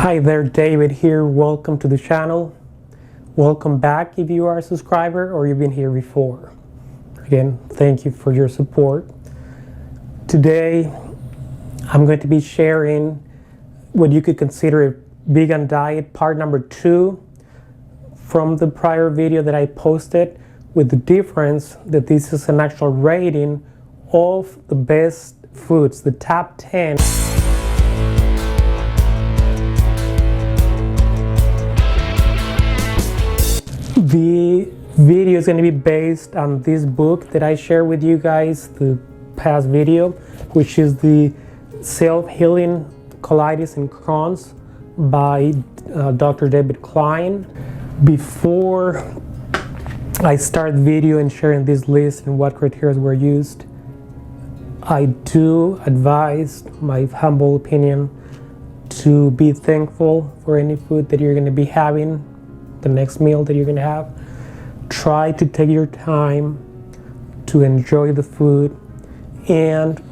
Hi there, David here. Welcome to the channel. Welcome back if you are a subscriber or you've been here before. Again, thank you for your support. Today, I'm going to be sharing what you could consider a vegan diet, part number 2 from the prior video that I posted, with the difference that this is an actual rating of the best foods, the top 10. The video is going to be based on this book that I shared with you guys the past video, which is the Self-Healing Colitis and Crohn's by Dr. David Klein. Before I start the video and sharing this list and what criteria were used, I do advise, my humble opinion, to be thankful for any food that you're going to be having, the next meal that you're going to have. Try to take your time to enjoy the food, and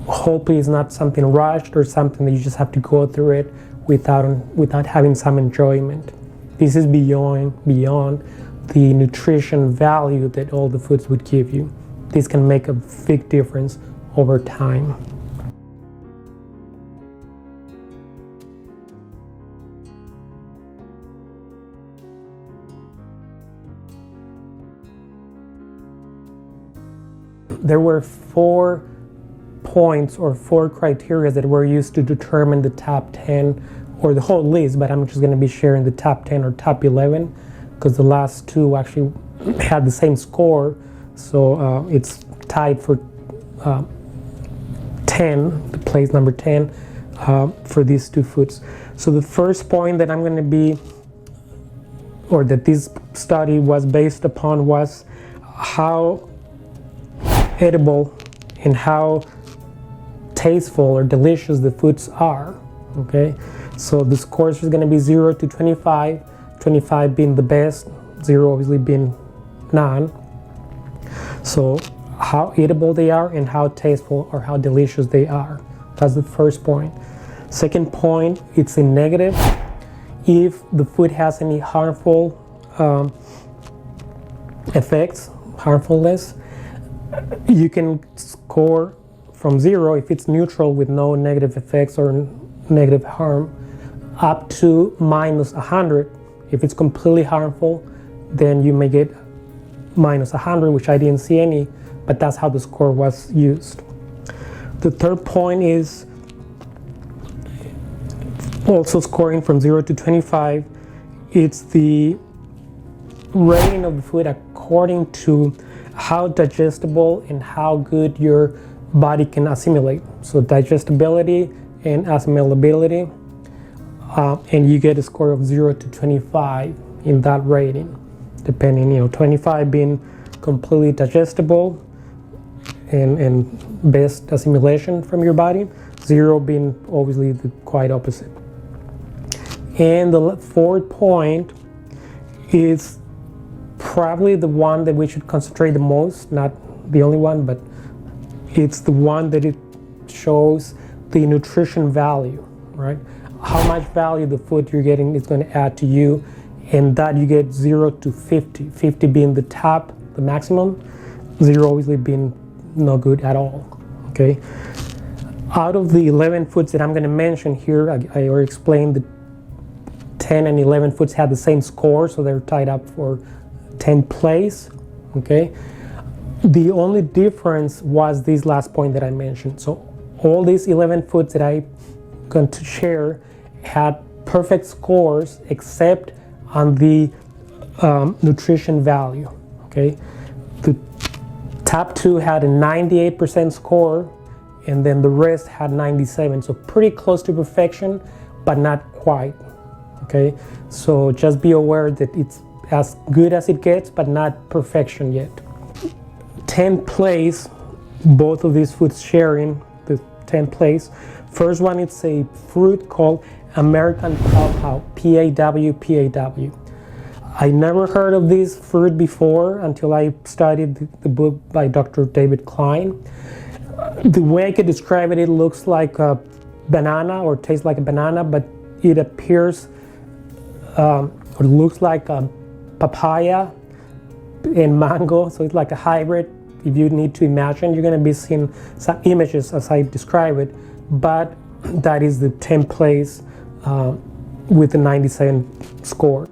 hopefully it's not something rushed or something that you just have to go through it without having some enjoyment. This is beyond the nutrition value that all the foods would give you. This can make a big difference over time. There were 4 points or 4 criteria that were used to determine the top 10 or the whole list, but I'm just going to be sharing the top 10 or top 11 because the last 2 actually had the same score, so it's tied for 10, the place number 10 for these 2 foods. So the first point that I'm going to be, or that this study was based upon, was how edible and how tasteful or delicious the foods are. Okay, so the scores is going to be 0 to 25, 25 being the best, 0 obviously being none. So how edible they are and how tasteful or how delicious they are. That's the first point. Second point, it's a negative. If the food has any harmful effects, harmfulness, you can score from 0 if it's neutral with no negative effects or negative harm, up to -100. If it's completely harmful, then you may get -100, which I didn't see any, but that's how the score was used. The third point is also scoring from 0 to 25. It's the rating of the food according to how digestible and how good your body can assimilate. So digestibility and assimilability, and you get a score of 0 to 25 in that rating, depending, 25 being completely digestible and best assimilation from your body, 0 being obviously the quite opposite. And the fourth point is probably the one that we should concentrate the most, not the only one, but it's the one that it shows the nutrition value, right? How much value the food you're getting is going to add to you, and that you get 0 to 50, 50 being the top, the maximum, 0 obviously being no good at all, okay? Out of the 11 foods that I'm going to mention here, I already explained that 10 and 11 foods had the same score, so they're tied up for 10th place, okay? The only difference was this last point that I mentioned. So all these 11 foods that I'm going to share had perfect scores except on the nutrition value, okay? The top 2 had a 98% score, and then the rest had 97, so pretty close to perfection, but not quite, okay? So just be aware that it's as good as it gets, but not perfection yet. 10th place, both of these foods sharing the 10th place. First one, it's a fruit called American Papaya, P-A-W. I never heard of this fruit before until I studied the book by Dr. David Klein. The way I could describe it, it looks like a banana or tastes like a banana, but it appears or looks like a papaya and mango, so it's like a hybrid. If you need to imagine, you're going to be seeing some images as I describe it, but that is the 10th place with a 97 score.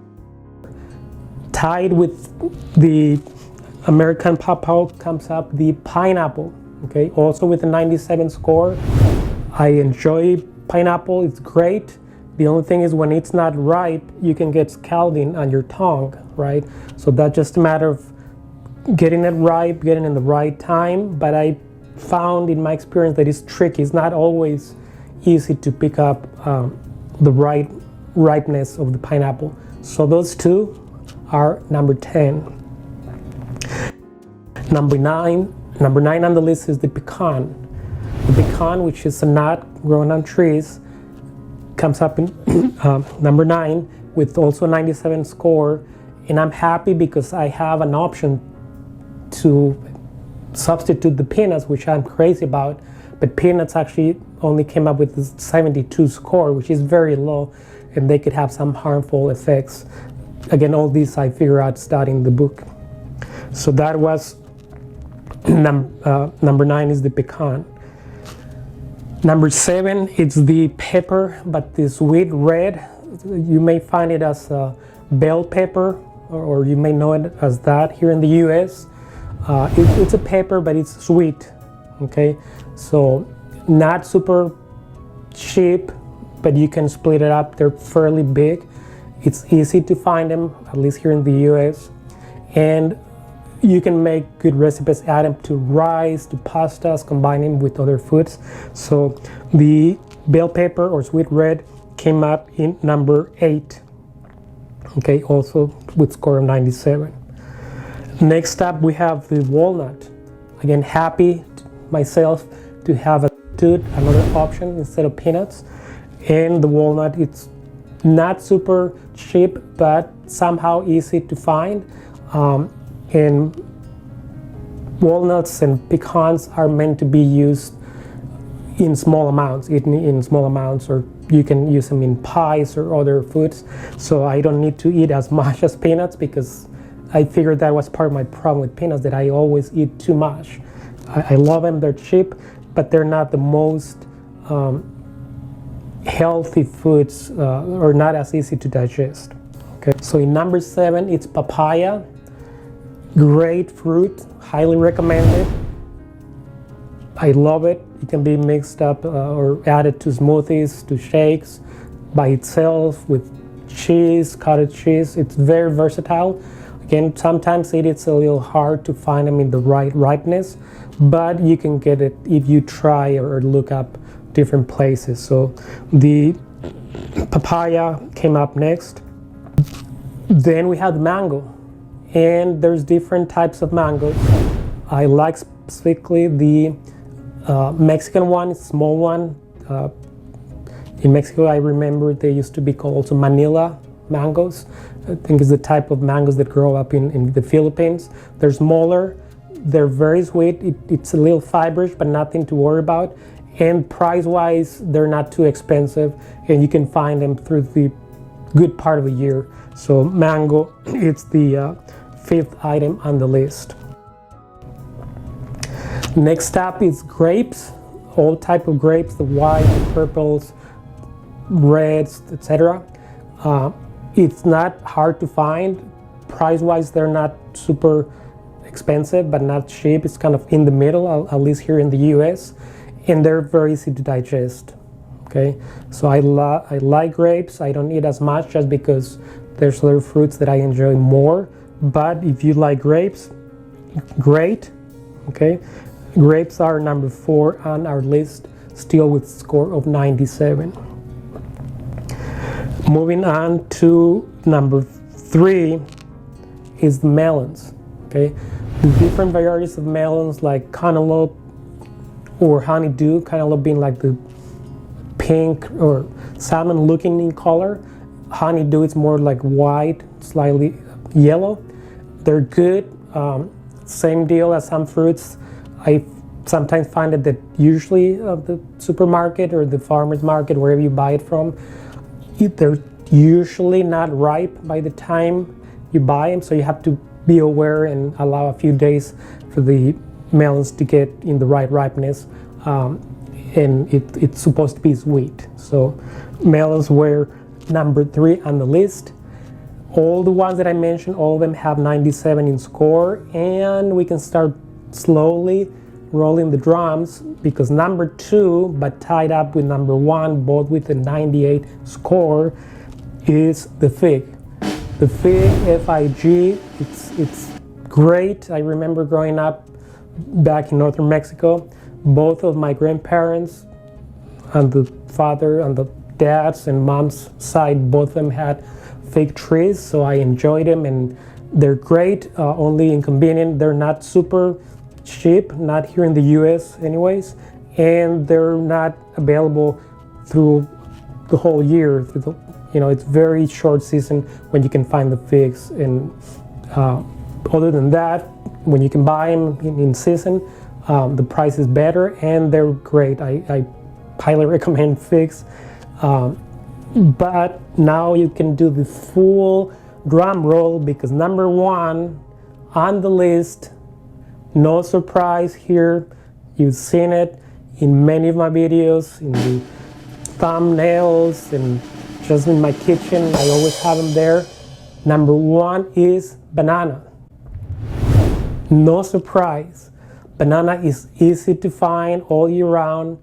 Tied with the American Papaya comes up the pineapple, okay, also with a 97 score. I enjoy pineapple, it's great. The only thing is when it's not ripe, you can get scalding on your tongue, right? So that's just a matter of getting it ripe, getting it in the right time. But I found in my experience that it's tricky. It's not always easy to pick up the right ripeness of the pineapple. So those two are number 10. Number nine on the list is the pecan. The pecan, which is a nut grown on trees, comes up in number 9 with also 97 score, and I'm happy because I have an option to substitute the peanuts, which I'm crazy about, but peanuts actually only came up with a 72 score, which is very low, and they could have some harmful effects. Again, all these I figure out studying the book. So that was number 9 is the pecan. Number 7, it's the pepper, but the sweet red. You may find it as a bell pepper, or you may know it as that here in the US. It's a pepper, but it's sweet, okay? So not super cheap, but you can split it up. They're fairly big. It's easy to find them, at least here in the US. And you can make good recipes, add them to rice, to pastas, combine them with other foods. So the bell pepper or sweet red came up in number 8. Okay, also with score of 97. Next up we have the walnut. Again, happy myself to have another option instead of peanuts. And the walnut, it's not super cheap, but somehow easy to find. And walnuts and pecans are meant to be used in small amounts, eaten in small amounts, or you can use them in pies or other foods. So I don't need to eat as much as peanuts, because I figured that was part of my problem with peanuts, that I always eat too much. I love them, they're cheap, but they're not the most healthy foods, or not as easy to digest. Okay, so in number 7, it's papaya. Great fruit, highly recommended. I love it. It can be mixed up or added to smoothies, to shakes, by itself, with cheese, cottage cheese. It's very versatile. Again, sometimes it's a little hard to find them in the right ripeness, but you can get it if you try or look up different places. So the papaya came up next. Then we have the mango. And there's different types of mangoes. I like specifically the Mexican one, small one. In Mexico, I remember they used to be called also Manila mangoes. I think it's the type of mangoes that grow up in the Philippines. They're smaller, they're very sweet. It's a little fibrous, but nothing to worry about. And price-wise, they're not too expensive, and you can find them through the good part of the year. So mango, it's the 5th item on the list. Next up is grapes, all type of grapes, the white, the purples, reds, etc. It's not hard to find. Price-wise, they're not super expensive, but not cheap. It's kind of in the middle, at least here in the US, and they're very easy to digest. Okay, so I like grapes. I don't eat as much just because there's other fruits that I enjoy more. But if you like grapes, great. Okay, grapes are number 4 on our list, still with score of 97. Moving on to number 3 is the melons. Okay, the different varieties of melons, like cantaloupe or honeydew, cantaloupe being like the pink or salmon looking in color. Honeydew is more like white, slightly yellow. They're good. Same deal as some fruits. I sometimes find that usually the supermarket or the farmer's market, wherever you buy it from, they're usually not ripe by the time you buy them, so you have to be aware and allow a few days for the melons to get in the right ripeness. And it's supposed to be sweet. So melons were number 3 on the list. All the ones that I mentioned, all of them have 97 in score, and we can start slowly rolling the drums, because number 2, but tied up with number 1, both with a 98 score, is the fig. The fig, FIG, it's great. I remember growing up back in northern Mexico, both of my grandparents on the father, on the dad's and mom's side, both of them had fig trees, so I enjoyed them, and they're great, only inconvenient. They're not super cheap, not here in the US anyways, and they're not available through the whole year. It's very short season when you can find the figs, and other than that, when you can buy them in season, the price is better and they're great. I highly recommend figs. But now you can do the full drum roll, because number 1 on the list, no surprise here, you've seen it in many of my videos, in the thumbnails, and just in my kitchen, I always have them there. Number 1 is banana. No surprise. Banana is easy to find all year round.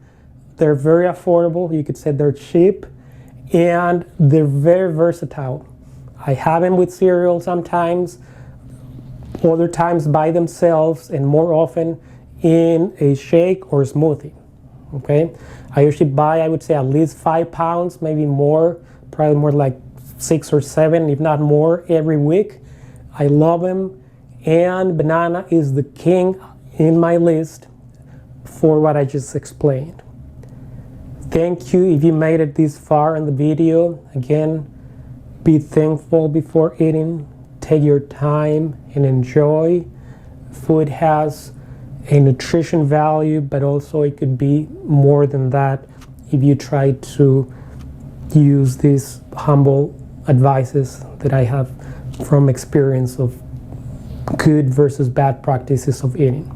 They're very affordable. You could say they're cheap, and they're very versatile. I have them with cereal sometimes, other times by themselves, and more often in a shake or smoothie. Okay, I usually buy, I would say, at least 5 pounds, maybe more, probably more like 6 or 7, if not more, every week. I love them, and banana is the king in my list for what I just explained. Thank you if you made it this far in the video. Again, be thankful before eating. Take your time and enjoy. Food has a nutrition value, but also it could be more than that if you try to use these humble advices that I have from experience of good versus bad practices of eating.